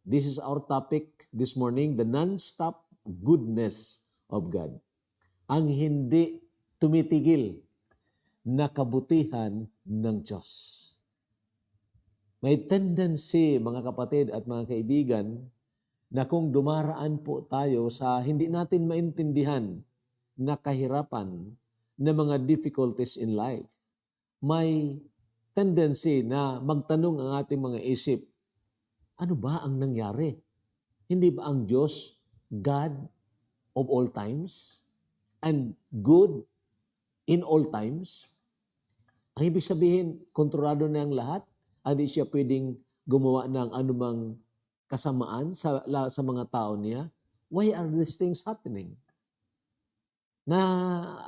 This is our topic this morning, the non-stop goodness of God. Ang hindi tumitigil na kabutihan ng Diyos. May tendency, mga kapatid at mga kaibigan, na kung dumaraan po tayo sa hindi natin maintindihan na kahirapan na mga difficulties in life, may tendency na magtanong ang ating mga isip, ano ba ang nangyari? Hindi ba ang Diyos, God of all times, and good in all times? Ang ibig sabihin, kontrolado na ang lahat, hindi siya pwedeng gumawa ng anumang kasamaan sa mga tao niya. Why are these things happening? Na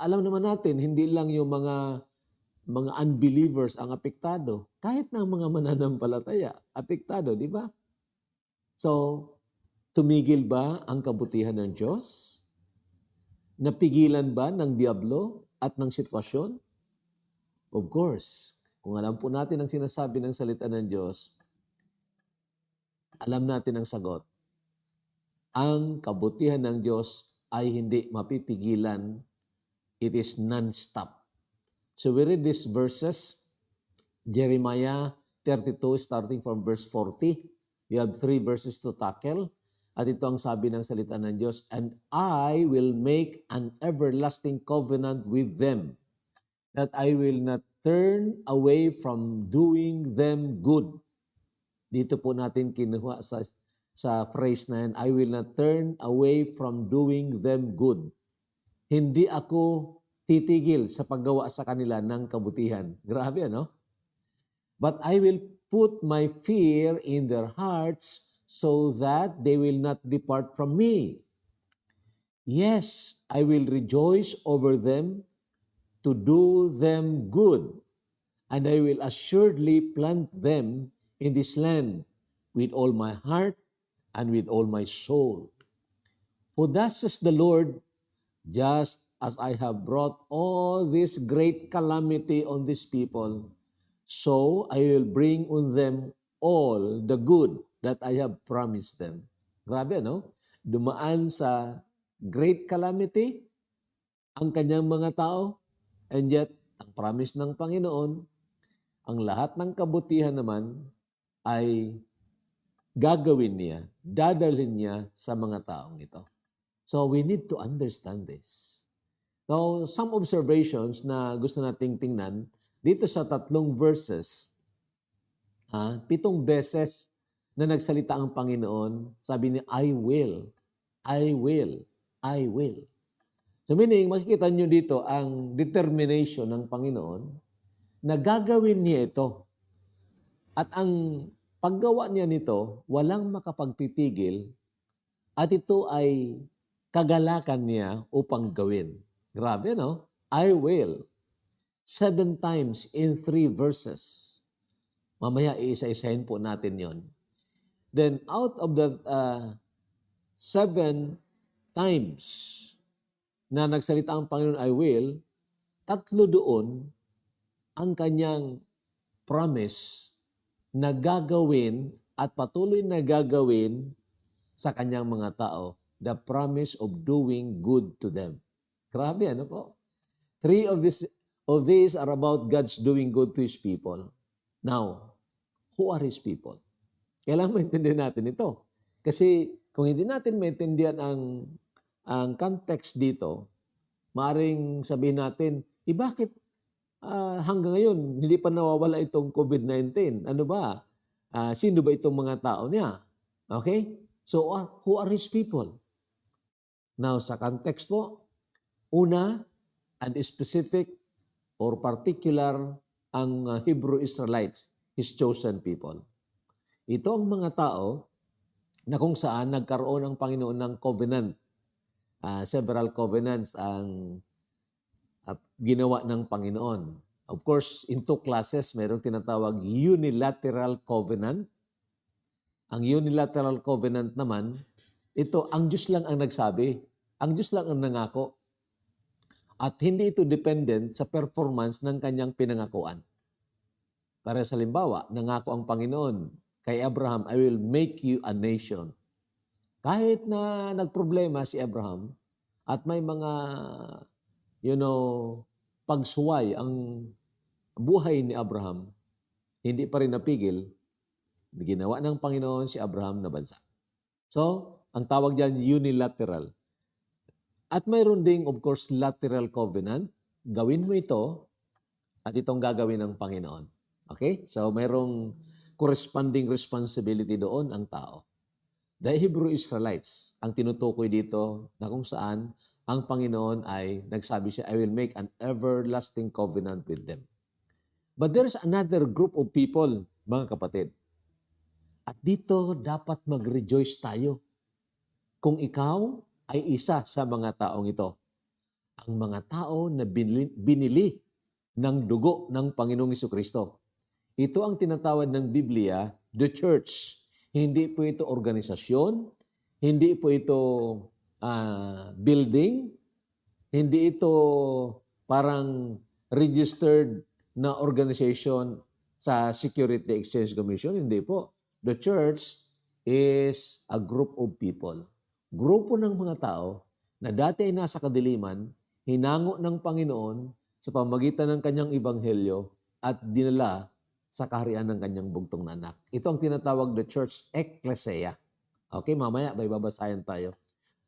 alam naman natin, hindi lang yung mga unbelievers ang apektado. Kahit na ang mga mananampalataya, apektado, di ba? So, tumigil ba ang kabutihan ng Diyos? Napigilan ba ng diablo at ng sitwasyon? Of course, kung alam po natin ang sinasabi ng salita ng Diyos, alam natin ang sagot. Ang kabutihan ng Diyos ay hindi mapipigilan. It is non-stop. So we read these verses, Jeremiah 32 starting from verse 40. We have 3 verses to tackle. At ito ang sabi ng salita ng Diyos, and I will make an everlasting covenant with them, that I will not turn away from doing them good. Dito po natin kinuha sa phrase na yan, I will not turn away from doing them good. Hindi ako titigil sa paggawa sa kanila ng kabutihan. Grabe, ano? But I will put my fear in their hearts so that they will not depart from me. Yes, I will rejoice over them to do them good, and I will assuredly plant them in this land with all my heart and with all my soul. For thus says the Lord, just as I have brought all this great calamity on these people, so I will bring on them all the good that I have promised them. Grabe, no? Dumaan sa great calamity ang kanyang mga tao, and yet, ang promise ng Panginoon, ang lahat ng kabutihan naman ay gagawin niya, dadalhin niya sa mga taong ito. So we need to understand this. So some observations na gusto nating tingnan dito sa 3 verses, 7 beses na nagsalita ang Panginoon, sabi niya, I will, I will, I will. So meaning, makikita nyo dito ang determination ng Panginoon na gagawin niya ito. At ang paggawa niya nito, walang makapagpipigil at ito ay kagalakan niya upang gawin. Grabe, no? I will. 7 times in 3 verses. Mamaya iisa-isahin po natin yon. Then out of the 7 times na nagsalita ang Panginoon, I will, 3 doon ang kanyang promise na gagawin at patuloy na gagawin sa kanyang mga tao, the promise of doing good to them. Grabe, ano po? 3 of these are about God's doing good to His people. Now, who are His people? Kailangan maintindihan natin ito. Kasi kung hindi natin maintindihan ang context dito, maaring sabihin natin, bakit hanggang ngayon hindi pa nawawala itong COVID-19? Ano ba? Sino ba itong mga tao niya? Okay? So, who are His people? Now, sa context po, una, and specific or particular ang Hebrew Israelites, His chosen people. Ito ang mga tao na kung saan nagkaroon ang Panginoon ng covenant. Several covenants ang ginawa ng Panginoon. Of course, in 2 classes, mayroong tinatawag unilateral covenant. Ang unilateral covenant naman, ito, ang Diyos lang ang nagsabi. Ang Diyos lang ang nangako. At hindi ito dependent sa performance ng kanyang pinangakuan. Para sa limbawa, nangako ang Panginoon kay Abraham, I will make you a nation. Kahit na nagproblema si Abraham at may mga, pagsuway ang buhay ni Abraham, hindi pa rin napigil, ginawa ng Panginoon si Abraham na bansa. So, ang tawag diyan unilateral. At mayroon ding, of course, lateral covenant. Gawin mo ito at itong gagawin ng Panginoon. Okay? So, mayroong corresponding responsibility doon ang tao. The Hebrew Israelites, ang tinutukoy dito na kung saan ang Panginoon ay nagsabi siya, I will make an everlasting covenant with them. But there's another group of people, mga kapatid. At dito dapat mag-rejoice tayo kung ikaw ay isa sa mga taong ito. Ang mga tao na binili ng dugo ng Panginoong Jesucristo. Ito ang tinatawag ng Biblia, the church. Hindi po ito organisasyon, hindi po ito building, hindi ito parang registered na organization sa Security Exchange Commission, hindi po. The church is a group of people. Grupo ng mga tao na dati ay nasa kadiliman, hinango ng Panginoon sa pamagitan ng kanyang ebanghelyo at dinala sa kaharian ng kanyang bugtong na anak. Ito ang tinatawag the church ecclesia. Okay, mamaya may babasahin tayo.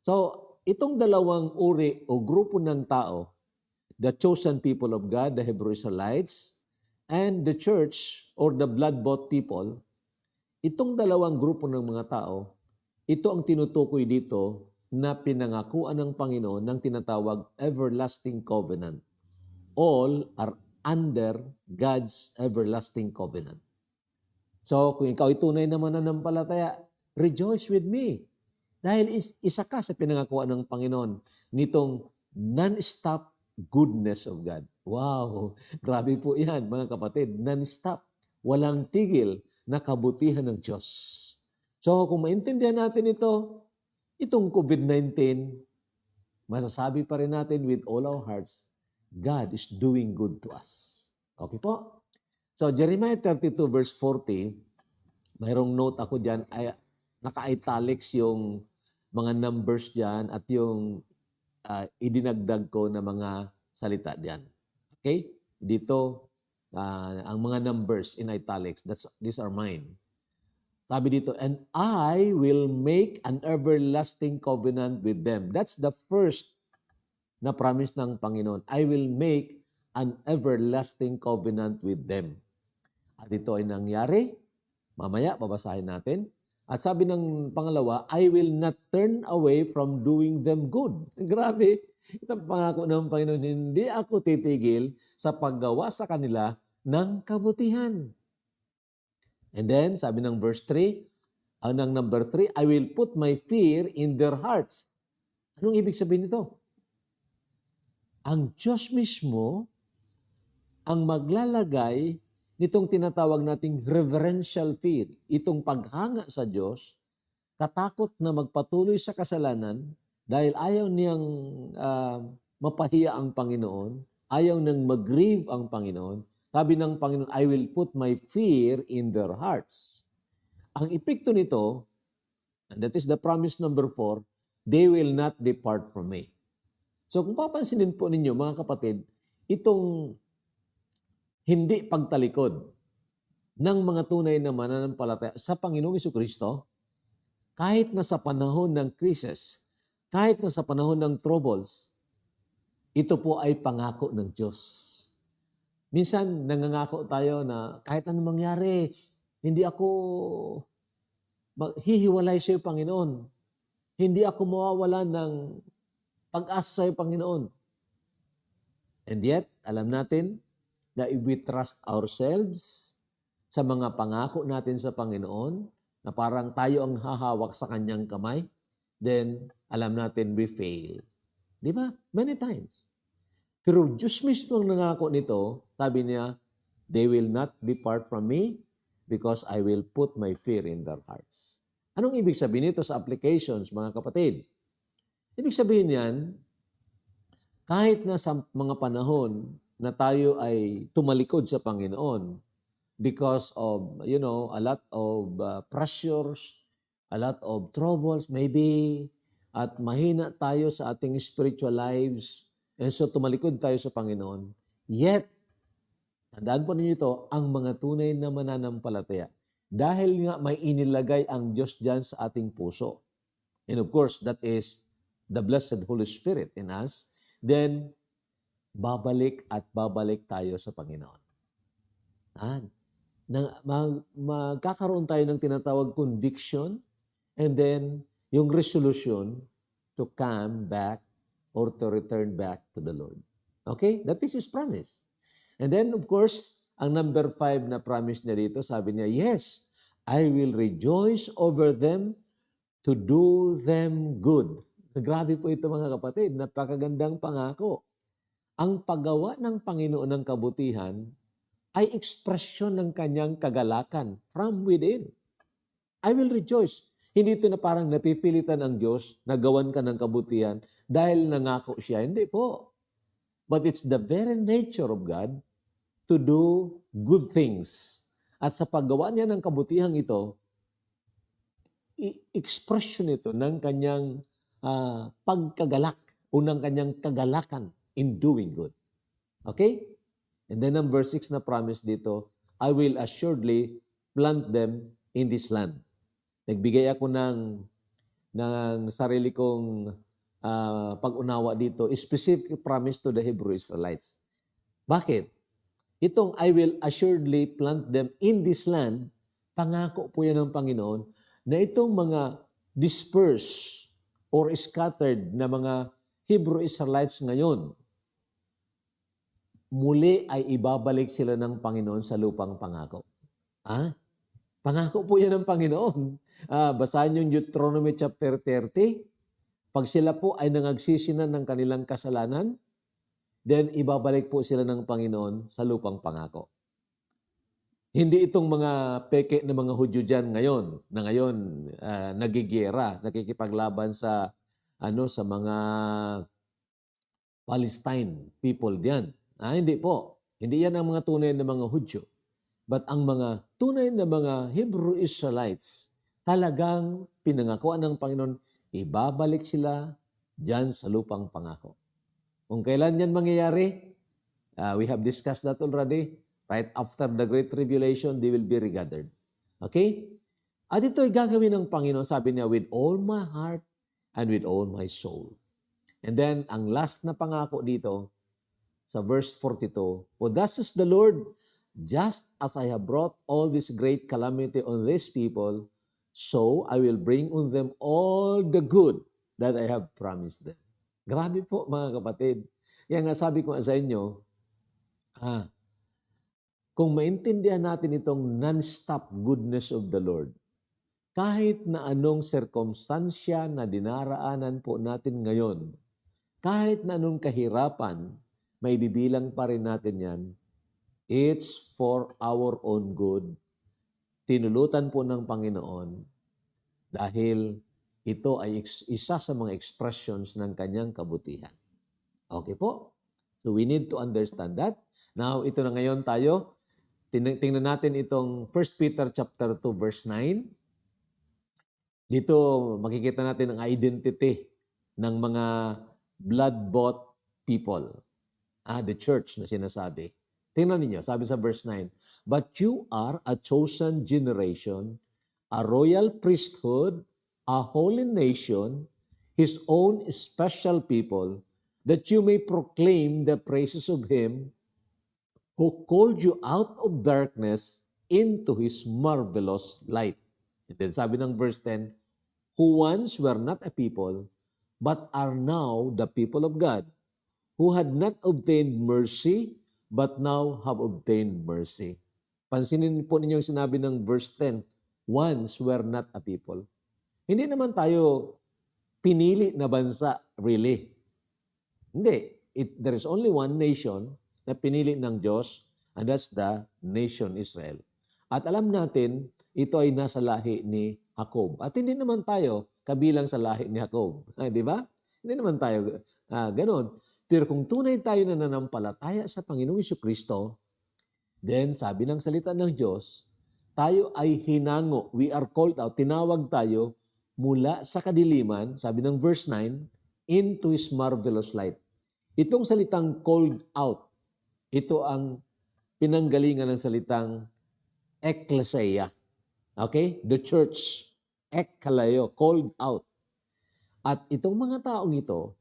So, itong dalawang uri o grupo ng tao, the chosen people of God, the Hebrew Israelites, and the church or the blood-bought people, itong dalawang grupo ng mga tao, ito ang tinutukoy dito na pinangakuan ng Panginoon ng tinatawag everlasting covenant. All are under God's everlasting covenant. So, kung ikaw ay tunay na mananampalataya, rejoice with me. Dahil isa ka sa pinangakuan ng Panginoon nitong non-stop goodness of God. Wow! Grabe po yan, mga kapatid. Non-stop. Walang tigil na kabutihan ng Diyos. So, kung maintindihan natin ito, itong COVID-19, masasabi pa rin natin with all our hearts, God is doing good to us. Okay po? So, Jeremiah 32 verse 40, mayroong note ako dyan, naka-italics yung mga numbers dyan at yung idinagdag ko na mga salita dyan. Okay? Dito, ang mga numbers in italics, these are mine. Sabi dito, and I will make an everlasting covenant with them. That's the first na promise ng Panginoon. I will make an everlasting covenant with them. At ito ay nangyari. Mamaya, babasahin natin. At sabi ng pangalawa, I will not turn away from doing them good. Grabe. Ito ang pangako ng Panginoon. Hindi ako titigil sa paggawa sa kanila ng kabutihan. And then, sabi ng verse 3, ng number 3, I will put my fear in their hearts. Anong ibig sabihin nito? Ang Diyos mismo ang maglalagay nitong tinatawag nating reverential fear, itong paghanga sa Diyos, katakot na magpatuloy sa kasalanan dahil ayaw niyang mapahiya ang Panginoon, ayaw nang mag-grieve ang Panginoon. Sabi ng Panginoon, I will put my fear in their hearts. Ang epekto nito, and that is the promise number 4, they will not depart from me. So kung papansinin po ninyo mga kapatid, itong hindi pagtalikod ng mga tunay na mananampalataya sa Panginoong Jesucristo, kahit na sa panahon ng krisis, kahit na sa panahon ng troubles, ito po ay pangako ng Diyos. Minsan nangangako tayo na kahit anong mangyari, hindi ako hihiwalay sa iyo, Panginoon. Hindi ako mawawala ng pag-asa sa iyo, Panginoon. And yet, alam natin na if we trust ourselves sa mga pangako natin sa Panginoon, na parang tayo ang hahawak sa kanyang kamay, then alam natin we fail. Di ba? Many times. Pero Diyos mismo ang nangako nito, sabi niya, they will not depart from me because I will put my fear in their hearts. Anong ibig sabihin nito sa applications, mga kapatid? Ibig sabihin yan, kahit na sa mga panahon na tayo ay tumalikod sa Panginoon, because of, a lot of pressures, a lot of troubles maybe, at mahina tayo sa ating spiritual lives, and so tumalikod tayo sa Panginoon. Yet, tandaan po ninyo ito, ang mga tunay na mananampalataya, dahil nga may inilagay ang Diyos dyan sa ating puso, and of course, that is the blessed Holy Spirit in us, then, babalik at babalik tayo sa Panginoon. Magkakaroon tayo ng tinatawag conviction, and then yung resolution to come back or to return back to the Lord. Okay? That is His promise. And then, of course, ang number 5 na promise niya dito, sabi niya, yes, I will rejoice over them to do them good. Grabe po ito mga kapatid, napakagandang pangako. Ang paggawa ng Panginoon ng kabutihan ay ekspresyon ng kanyang kagalakan from within. I will rejoice. Hindi ito na parang napipilitan ang Diyos na gawan ka ng kabutihan dahil nangako siya. Hindi po. But it's the very nature of God to do good things. At sa paggawa niya ng kabutihang ito, expression ito ng kanyang pagkagalak o ng kanyang kagalakan in doing good. Okay? And then number 6 na promise dito, I will assuredly plant them in this land. Nagbigay ako ng sarili kong pag-unawa dito, specific promise to the Hebrew Israelites. Bakit? Itong I will assuredly plant them in this land, pangako po yan ng Panginoon, na itong mga dispersed or scattered na mga Hebrew Israelites ngayon, muli ay ibabalik sila ng Panginoon sa lupang pangako. Pangako po yan ng Panginoon. Basahin yung Deuteronomy chapter 30. Pag sila po ay nangagsisinan ng kanilang kasalanan, then ibabalik po sila ng Panginoon sa lupang pangako. Hindi itong mga peke na mga Hudyo dyan ngayon, nagigera, nakikipaglaban sa mga Palestine people diyan. Hindi po. Hindi yan ang mga tunay na mga Hudyo. But ang mga tunay na mga Hebrew Israelites, talagang pinangakuan ng Panginoon, ibabalik sila dyan sa lupang pangako. Kung kailan yan mangyayari, we have discussed that already. Right after the Great Tribulation, they will be regathered. Okay? At ito'y gagawin ng Panginoon, sabi niya, with all my heart and with all my soul. And then, ang last na pangako dito, sa verse 42, for thus says the Lord, just as I have brought all this great calamity on these people, so I will bring on them all the good that I have promised them. Grabe po mga kapatid. Yan nga sabi ko sa inyo, kung maintindihan natin itong non-stop goodness of the Lord, kahit na anong sirkumstansya na dinaraanan po natin ngayon, kahit na anong kahirapan, may bibilang pa rin natin yan, it's for our own good. Tinulutan po ng Panginoon dahil ito ay isa sa mga expressions ng kanyang kabutihan. Okay po? So we need to understand that. Now, ito na ngayon tayo. Tingnan natin itong 1 Peter chapter 2 verse 9. Dito makikita natin ang identity ng mga blood-bought people. The church na sinasabi. Tingnan ninyo, sabi sa verse 9, but you are a chosen generation, a royal priesthood, a holy nation, His own special people, that you may proclaim the praises of Him who called you out of darkness into His marvelous light. And then sabi ng verse 10, who once were not a people, but are now the people of God, who had not obtained mercy, but now have obtained mercy. Pansinin po ninyo yung sinabi ng verse 10, once were not a people. Hindi naman tayo pinili na bansa, really. Hindi. There is only one nation na pinili ng Diyos, and that's the nation Israel. At alam natin, ito ay nasa lahi ni Jacob. At hindi naman tayo kabilang sa lahi ni Jacob. Di ba? Hindi naman tayo ganon. Pero kung tunay tayo na nanampalataya sa Panginoong Jesucristo, Then, sabi ng salita ng Diyos, tayo ay hinango. We are called out. Tinawag tayo mula sa kadiliman, sabi ng verse 9, into His marvelous light. Itong salitang called out, ito ang pinanggalingan ng salitang ekklesia. Okay? The church, ekkalayo, called out. At itong mga taong ito,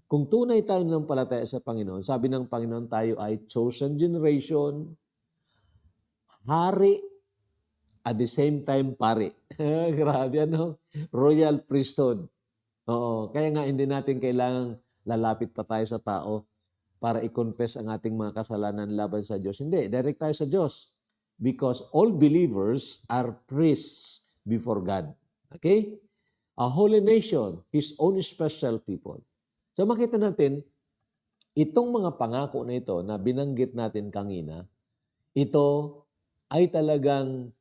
kung tunay tayo ng palataya sa Panginoon, sabi ng Panginoon tayo ay chosen generation, hari, at the same time pari. Grabe, ano? Royal priesthood. Oo, kaya nga hindi natin kailangang lalapit pa tayo sa tao para i-confess ang ating mga kasalanan laban sa Diyos. Hindi, direct tayo sa Diyos. Because all believers are priests before God. Okay? A holy nation, His own special people. So makita natin, itong mga pangako na ito na binanggit natin kanina, ito ay talagang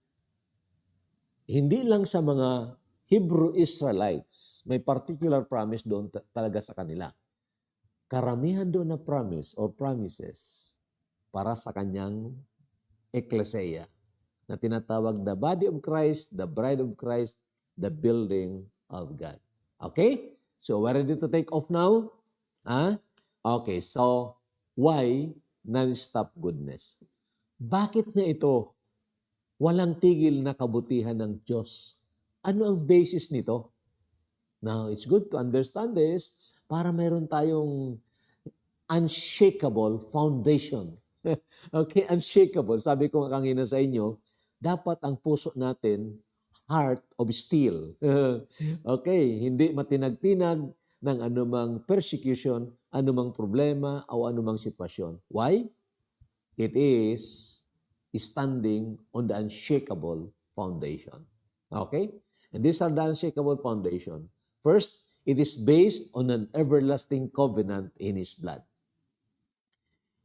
hindi lang sa mga Hebrew Israelites, may particular promise doon talaga sa kanila. Karamihan doon na promise or promises para sa kanyang ecclesia na tinatawag the body of Christ, the bride of Christ, the building of God. Okay? So, we're ready to take off now? Okay, so why non-stop goodness? Bakit na ito walang tigil na kabutihan ng Diyos? Ano ang basis nito? Now, it's good to understand this para mayroon tayong unshakable foundation. Okay, unshakable. Sabi ko kanina sa inyo, dapat ang puso natin heart of steel. Okay, hindi matinag-tinag ng anumang persecution, anumang problema, o anumang sitwasyon. Why? It is standing on the unshakable foundation. Okay? And these are the unshakable foundation. First, it is based on an everlasting covenant in His blood.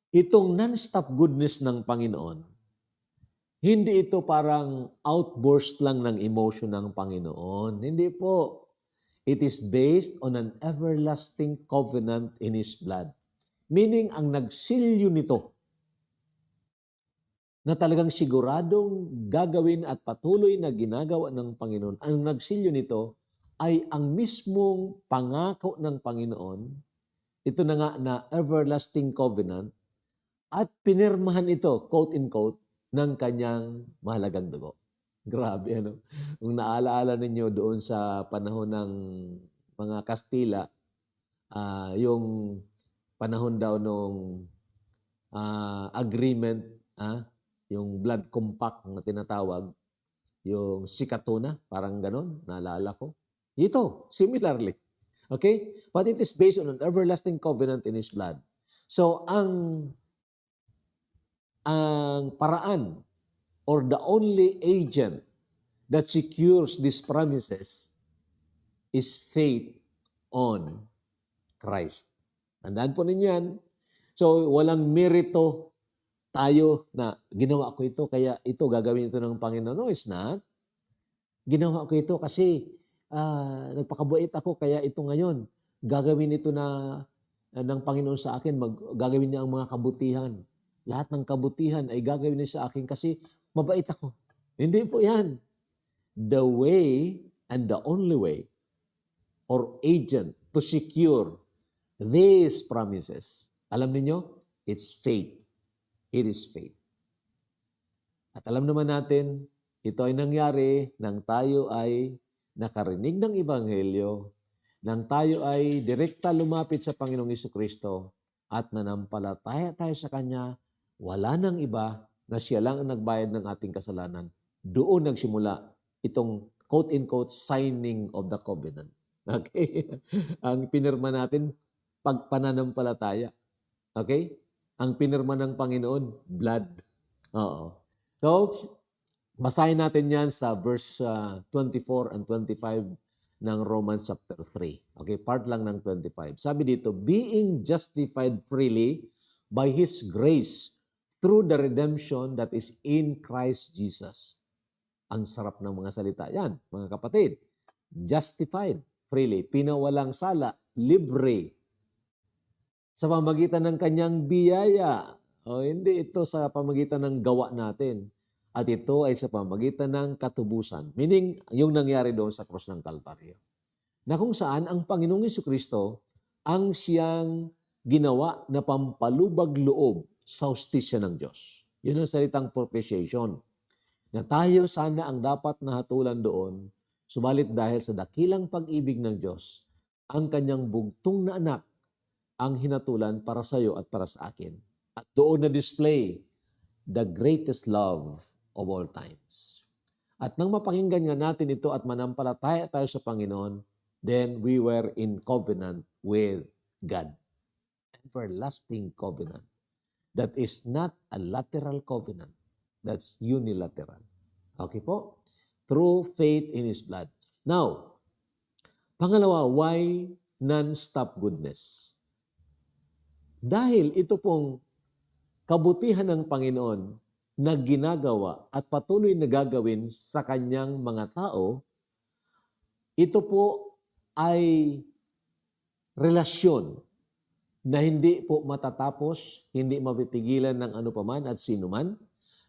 Itong non-stop goodness ng Panginoon, hindi ito parang outburst lang ng emotion ng Panginoon. Hindi po. It is based on an everlasting covenant in His blood. Meaning, ang nagsilyo nito, na talagang siguradong gagawin at patuloy na ginagawa ng Panginoon, ang nagsilyo nito ay ang mismong pangako ng Panginoon, ito na nga na everlasting covenant, at pinirmahan ito, quote-in-quote, ng kanyang mahalagang dugo. Grabe, ano? Kung naalaala ninyo doon sa panahon ng mga Kastila, yung panahon daw nung agreement, yung blood compact na tinatawag, yung sikatuna, parang ganon, naalala ko. Ito, similarly. Okay? But it is based on an everlasting covenant in His blood. So, ang paraan or the only agent that secures these promises is faith on Christ. Tandaan po ninyo yan. So, walang merito tayo na ginawa ko ito, kaya ito, gagawin ito ng Panginoon. No, it's not. Ginawa ko ito kasi nagpakabuait ako, kaya ito ngayon. Gagawin ito ng Panginoon sa akin, gagawin niya ang mga kabutihan. Lahat ng kabutihan ay gagawin niya sa akin kasi mabait ako. Hindi po yan. The way and the only way or agent to secure these promises, alam niyo, it's faith. It is faith. At alam naman natin, ito ay nangyari nang tayo ay nakarinig ng Ebanghelyo, nang tayo ay direkta lumapit sa Panginoong Jesucristo at nanampalataya tayo sa Kanya, wala nang iba na Siya lang ang nagbayad ng ating kasalanan. Doon nagsimula itong quote-in-quote signing of the covenant. Okay? Ang pinirma natin, pagpananampalataya. Okay? Ang pinirma ng Panginoon, blood. Oo. So, basahin natin yan sa verse 24 and 25 ng Romans chapter 3. Okay, part lang ng 25. Sabi dito, being justified freely by His grace through the redemption that is in Christ Jesus. Ang sarap ng mga salita. Yan, mga kapatid. Justified freely. Pinawalang sala. Libre. Sa pamagitan ng kanyang biyaya. O hindi ito sa pamagitan ng gawa natin. At ito ay sa pamagitan ng katubusan. Meaning, yung nangyari doon sa krus ng Kalbaryo. Na kung saan ang Panginoong Jesucristo ang siyang ginawa na pampalubag loob sa hustisya ng Diyos. Yun ang salitang propitiation. Na tayo sana ang dapat nahatulan doon, subalit dahil sa dakilang pag-ibig ng Diyos, ang kanyang bugtong na anak ang hinatulan para sa iyo at para sa akin. At doon na-display the greatest love of all times. At nang mapakinggan nga natin ito at manampalataya tayo sa Panginoon, then we were in covenant with God. Everlasting covenant. That is not a lateral covenant. That's unilateral. Okay po? Through faith in His blood. Now, pangalawa, why non-stop goodness? Dahil ito pong kabutihan ng Panginoon na ginagawa at patuloy na gagawin sa kanyang mga tao, ito po ay relasyon na hindi po matatapos, hindi mapipigilan ng ano paman at sino man,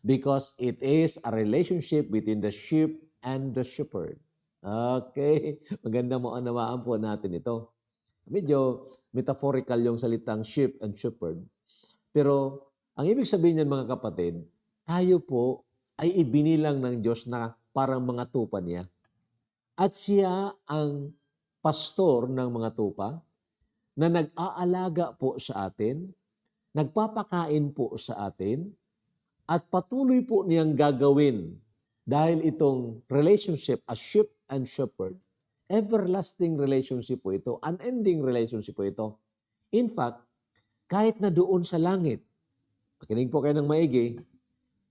because it is a relationship between the sheep and the shepherd. Okay, maganda mo anawaan po natin ito. Medyo metaphorical yung salitang sheep and shepherd. Pero ang ibig sabihin niyan mga kapatid, tayo po ay ibinilang ng Diyos na parang mga tupa niya. At siya ang pastor ng mga tupa na nag-aalaga po sa atin, nagpapakain po sa atin, at patuloy po niyang gagawin dahil itong relationship as sheep and shepherd, everlasting relationship po ito, unending relationship po ito. In fact, kahit na doon sa langit, pakinig po kayo ng maigi,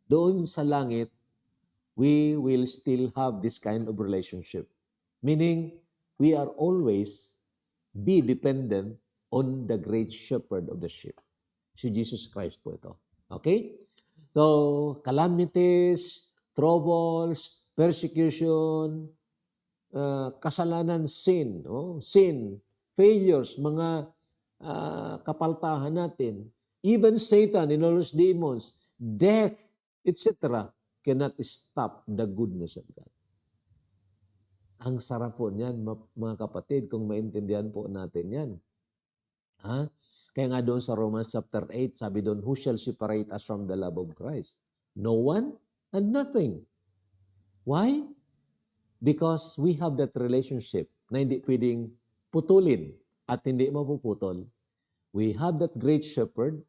doon sa langit, we will still have this kind of relationship. Meaning, we are always be dependent on the great shepherd of the sheep. Si Jesus Christ po ito. Okay? So, calamities, troubles, persecution, kasalanan, sin, sin, failures, mga kapaltahan natin, even Satan and all his demons, death, etc., cannot stop the goodness of God. Ang sarap po niyan, mga kapatid, kung maintindihan po natin yan. Ha? Kaya nga doon sa Romans chapter 8, sabi doon, who shall separate us from the love of Christ? No one and nothing. Why? Because we have that relationship na hindi pwedeng putulin at hindi mapuputol. We have that great shepherd.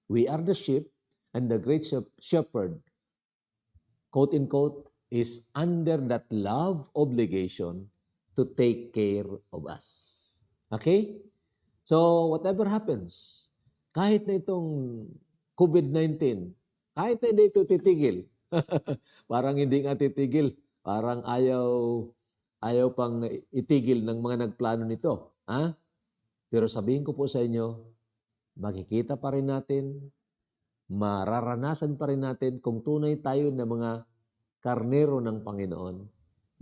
We are the sheep, and the great shepherd, quote-unquote, is under that love obligation to take care of us. Okay? So, whatever happens, kahit na itong COVID-19, kahit na hindi ito titigil, parang hindi nga titigil, parang ayaw pang itigil ng mga nagplano nito. Ha? Pero sabihin ko po sa inyo, makikita pa rin natin, mararanasan pa rin natin kung tunay tayo na mga karnero ng Panginoon,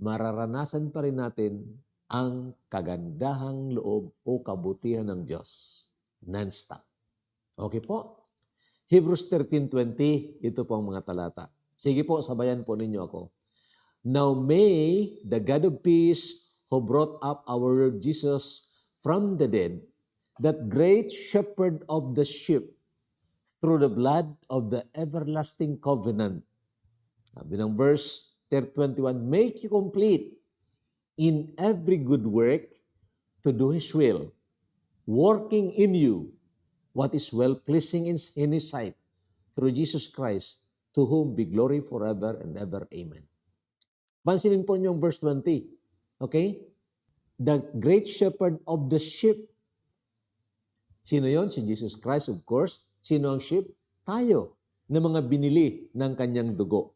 mararanasan pa rin natin ang kagandahang loob o kabutihan ng Diyos. Non-stop. Okay po? Hebrews 13:20, ito po ang mga talata. Sige po, sabayan po ninyo ako. Now may the God of peace who brought up our Lord Jesus from the dead, that great shepherd of the sheep, through the blood of the everlasting covenant. Sabi ng verse 21, make you complete in every good work to do His will, working in you what is well-pleasing in His sight, through Jesus Christ, to whom be glory forever and ever. Amen. Pansinin po niyo yung verse 20. Okay? The great shepherd of the sheep. Sino yon? Si Jesus Christ, of course. Sino ang sheep? Tayo, na mga binili ng kanyang dugo.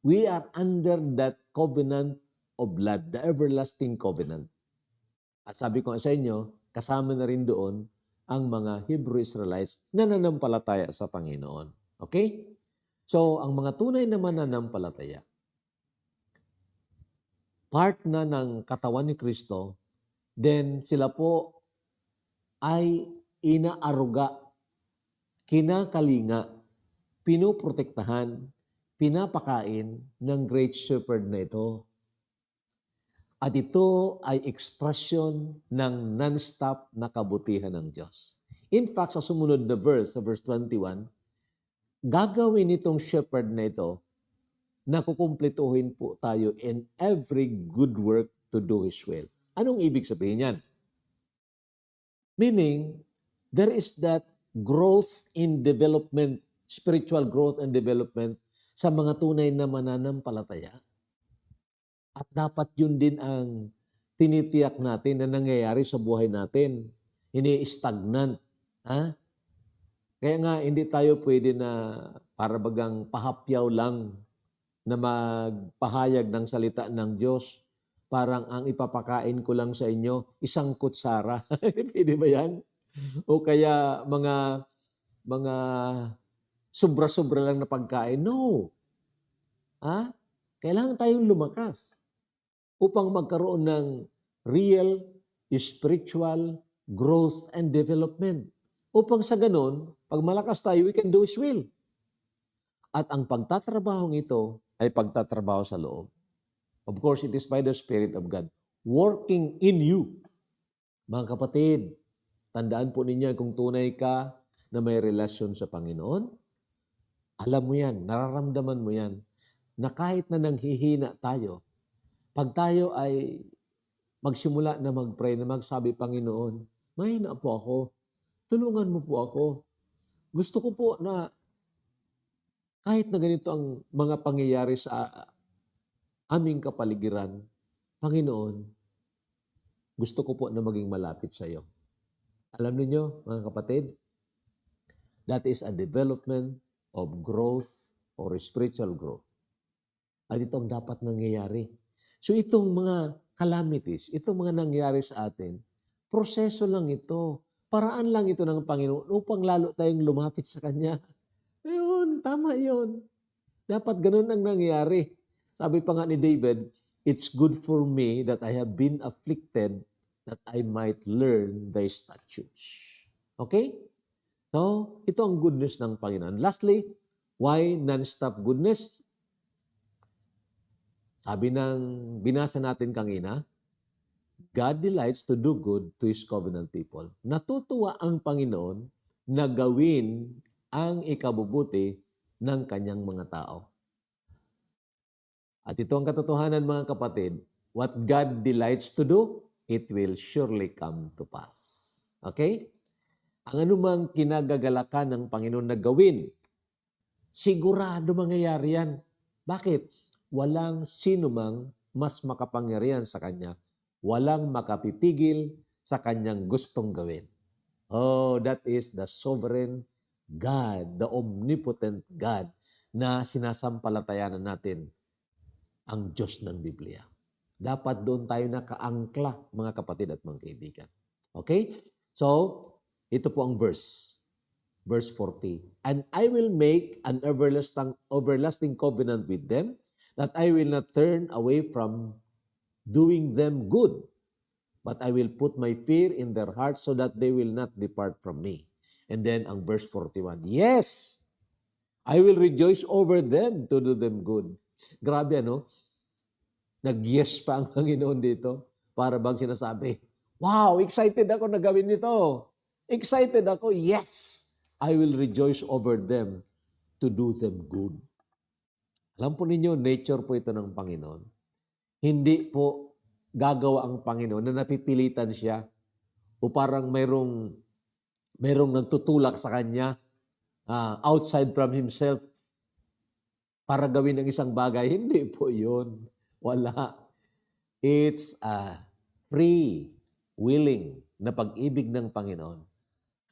We are under that covenant of blood, the everlasting covenant. At sabi ko sa inyo, kasama na rin doon ang mga Hebrew Israelites na nanampalataya sa Panginoon. Okay? So, ang mga tunay na mananampalataya, part na ng katawan ni Kristo, then sila po ay inaaruga, kinakalinga pinoprotektahan, pinapakain ng Great Shepherd na ito. At ito ay ekspresyon ng non-stop na kabutihan ng Diyos. In fact, sa sumunod na verse, sa verse 21, gagawin itong shepherd na ito na kukumplituhin po tayo in every good work to do His will. Anong ibig sabihin yan? Meaning, there is that growth in development, spiritual growth and development sa mga tunay na mananampalataya. At dapat yun din ang tinitiyak natin na nangyayari sa buhay natin. Hindi stagnant. Ha? Kaya nga, hindi tayo pwede na para bagang pahapyaw lang na magpahayag ng salita ng Diyos. Parang ang ipapakain ko lang sa inyo, isang kutsara. Pwede ba yan? O kaya mga sobra-sobra lang na pagkain. No. Ha? Kailangan tayong lumakas upang magkaroon ng real spiritual growth and development. Upang sa ganun, pag malakas tayo, we can do His will. At ang pagtatrabahong ito ay pagtatrabaho sa loob. Of course, it is by the Spirit of God working in you. Mga kapatid, tandaan po ninyo kung tunay ka na may relasyon sa Panginoon, alam mo yan, nararamdaman mo yan, na kahit na nanghihina tayo, pag tayo ay magsimula na mag-pray, na magsabi, Panginoon, mahina po ako, tulungan mo po ako. Gusto ko po na kahit na ganito ang mga pangyayari sa aming kapaligiran, Panginoon, gusto ko po na maging malapit sa iyo. Alam niyo, mga kapatid, that is a development of growth or spiritual growth. At ito ang dapat nangyayari. So itong mga calamities, itong mga nangyayari sa atin, proseso lang ito. Paraan lang ito ng Panginoon upang lalo tayong lumapit sa Kanya. Ayun, tama yun. Dapat ganun ang nangyayari. Sabi pa nga ni David, it's good for me that I have been afflicted that I might learn thy statutes. Okay? So, ito ang goodness ng Panginoon. Lastly, why non-stop goodness? Sabi ng binasa natin kanina, God delights to do good to His covenant people. Natutuwa ang Panginoon na gawin ang ikabubuti ng Kanyang mga tao. At ito ang katotohanan, mga kapatid, what God delights to do, it will surely come to pass. Okay? Ang anumang kinagagalakan ng Panginoon na gawin, sigurado mangyayari yan. Bakit? Walang sinumang mas makapangyarihan sa Kanya. Walang makapipigil sa Kanyang gustong gawin. Oh, that is the sovereign God, the omnipotent God na sinasampalatayanan natin, ang Diyos ng Biblia. Dapat doon tayo nakaangkla, mga kapatid at mga kaibigan. Okay? So, ito po ang verse. Verse 40. And I will make an everlasting covenant with them, that I will not turn away from doing them good, but I will put my fear in their hearts so that they will not depart from me. And then ang verse 41, yes, I will rejoice over them to do them good. Grabe ano? Nag-yes pa ang Panginoon dito. Para bang sinasabi, wow, excited ako na gawin nito. Excited ako, yes, I will rejoice over them to do them good. Alam po ninyo, nature po ito ng Panginoon. Hindi po gagawa ang Panginoon na napipilitan siya o parang mayroong nagtutulak sa Kanya outside from Himself para gawin ang isang bagay. Hindi po yun. Wala. It's a free, willing na pag-ibig ng Panginoon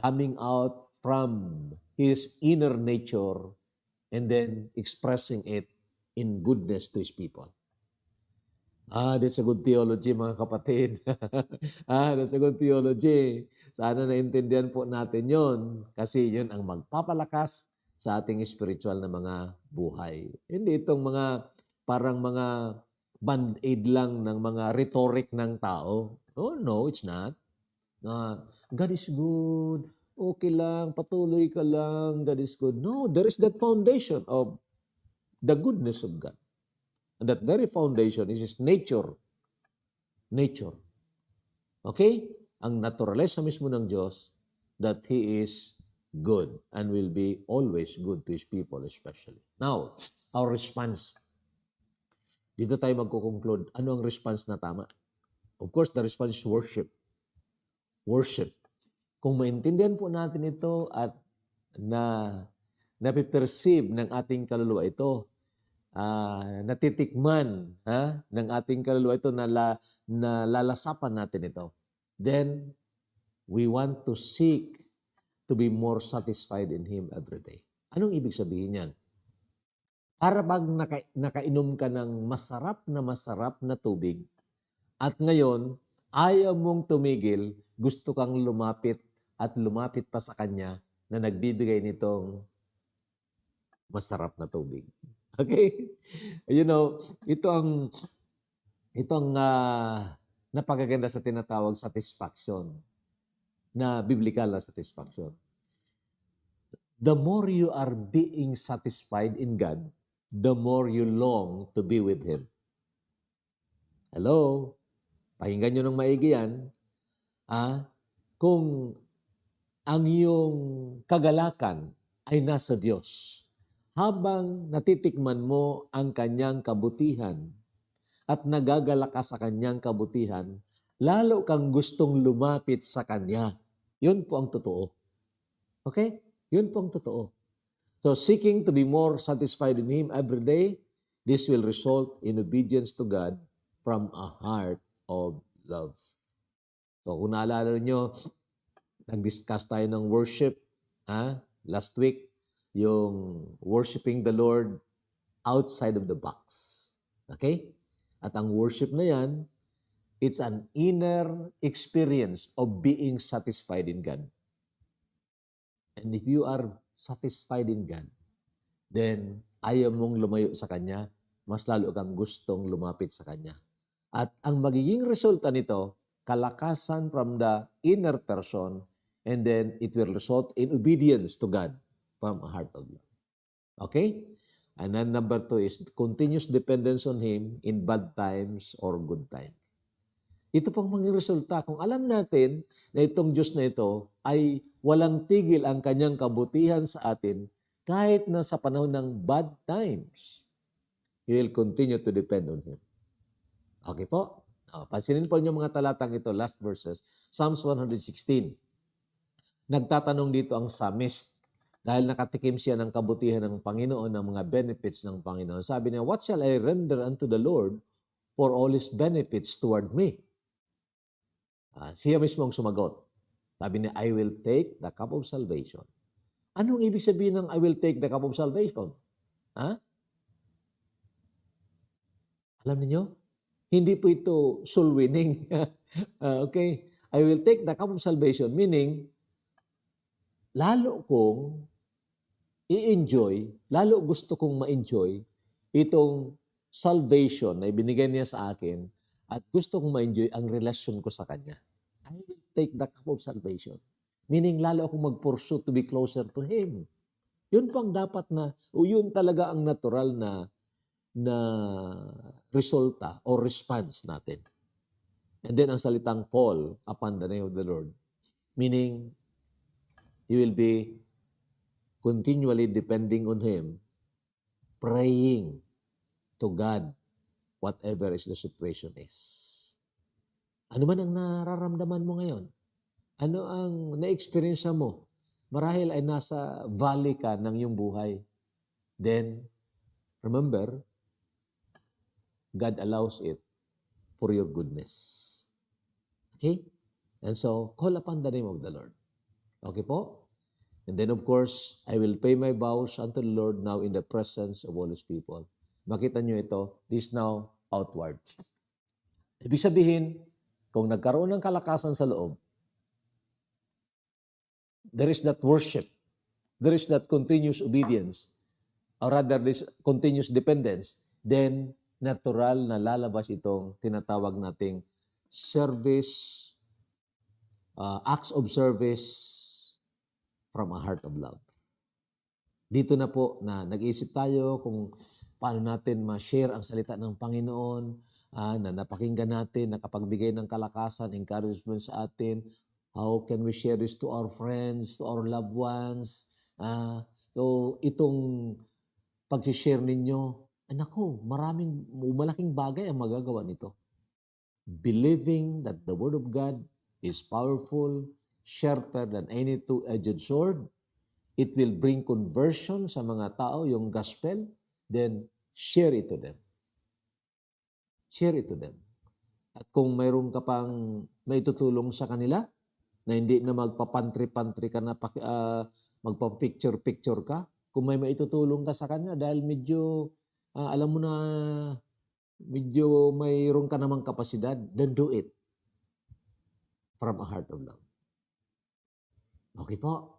coming out from His inner nature and then expressing it in goodness to His people. That's a good theology, mga kapatid. That's a good theology. Sana naintindihan po natin yon kasi yun ang magpapalakas sa ating spiritual na mga buhay. Hindi itong parang mga band-aid lang ng mga rhetoric ng tao. Oh, no, it's not. God is good. okay lang, patuloy ka lang, God is good. No, there is that foundation of the goodness of God. And that very foundation is His nature. Nature. Okay? Ang naturalesa mismo ng Diyos, that He is good and will be always good to His people especially. Now, our response. Dito tayo magkukonclude. Ano ang response na tama? Of course, the response is worship. Worship. Kung maintindihan po natin ito at napiperceive ng ating kaluluwa ito, natitikman ng ating kaluluwa ito, na lalasapan natin ito, then we want to seek to be more satisfied in Him every day. Anong ibig sabihin yan? Para bang nakainom ka ng masarap na tubig at ngayon, ayaw mong tumigil, gusto kang lumapit at lumapit pa sa Kanya na nagbibigay nitong masarap na tubig. Okay? You know, ito ang napakaganda sa tinatawag satisfaction, na biblical na satisfaction. The more you are being satisfied in God, the more you long to be with Him. Hello? Pakinggan nyo ng maigi yan. Kung ang iyong kagalakan ay nasa Diyos, habang natitikman mo ang Kanyang kabutihan at nagagala ka sa Kanyang kabutihan, lalo kang gustong lumapit sa Kanya. Yun po ang totoo. Okay? Yun po ang totoo. So, seeking to be more satisfied in Him every day, this will result in obedience to God from a heart of love. So, kung naalala nyo, nag-discuss tayo ng worship last week, yung worshiping the Lord outside of the box. Okay? At ang worship na yan, it's an inner experience of being satisfied in God. And if you are satisfied in God, then ayaw mong lumayo sa Kanya, mas lalo kang gustong lumapit sa Kanya. At ang magiging resulta nito, kalakasan from the inner person, and then it will result in obedience to God from a heart of love. Okay? And then number 2 is continuous dependence on Him in bad times or good times. Ito pang mga resulta. Kung alam natin na itong Diyos na ito ay walang tigil ang Kanyang kabutihan sa atin, kahit na sa panahon ng bad times, you will continue to depend on Him. Okay po? Pansinin po niyo mga talatang ito, last verses, Psalms 116. Nagtatanong dito ang psalmist dahil nakatikim siya ng kabutihan ng Panginoon, ng mga benefits ng Panginoon. Sabi niya, what shall I render unto the Lord for all His benefits toward me? Siya mismo ang sumagot. Sabi niya, I will take the cup of salvation. Anong ibig sabihin ng I will take the cup of salvation? Alam niyo? Hindi po ito soul winning. Okay? I will take the cup of salvation, meaning, lalo kong i-enjoy, lalo gusto kong ma-enjoy itong salvation na ibinigay niya sa akin at gusto kong ma-enjoy ang relasyon ko sa Kanya. I will take the cup of salvation. Meaning, lalo akong mag-pursue to be closer to Him. Yun po ang dapat na, o yun talaga ang natural na resulta o response natin. And then, ang salitang call upon the name of the Lord. Meaning, you will be continually depending on Him, praying to God, whatever is the situation is. Ano man ang nararamdaman mo ngayon? Ano ang na-experience mo? Marahil ay nasa valley ka ng iyong buhay. Then, remember, God allows it for your goodness. Okay? And so, call upon the name of the Lord. Okay po? And then, of course, I will pay my vows unto the Lord now in the presence of all His people. Makita nyo ito, this now outward. Ibig sabihin, kung nagkaroon ng kalakasan sa loob, there is that worship, there is that continuous obedience, or rather this continuous dependence, then natural na lalabas itong tinatawag nating service, acts of service, from a heart of love. Dito na po na nag-iisip tayo kung paano natin ma-share ang salita ng Panginoon, na napakinggan natin, nakapagbigay ng kalakasan, encouragement sa atin. How can we share this to our friends, to our loved ones? So itong pag-share ninyo, malaking bagay ang magagawa nito. Believing that the Word of God is powerful, sharper than any two-edged sword. It will bring conversion sa mga tao, yung gospel, then share it to them. Share it to them. At kung mayroon ka pang maitutulong sa kanila, na hindi na magpapantri-pantri ka na, magpa-picture-picture ka, kung may maitutulong ka sa kanila dahil medyo, alam mo na, medyo mayroon ka namang kapasidad, then do it from a heart of love. Okay po.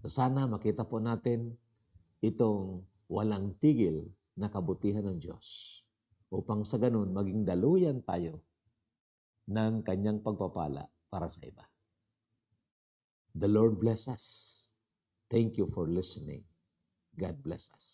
Sana makita po natin itong walang tigil na kabutihan ng Diyos upang sa ganun maging daluyan tayo ng kanyang pagpapala para sa iba. The Lord bless us. Thank you for listening. God bless us.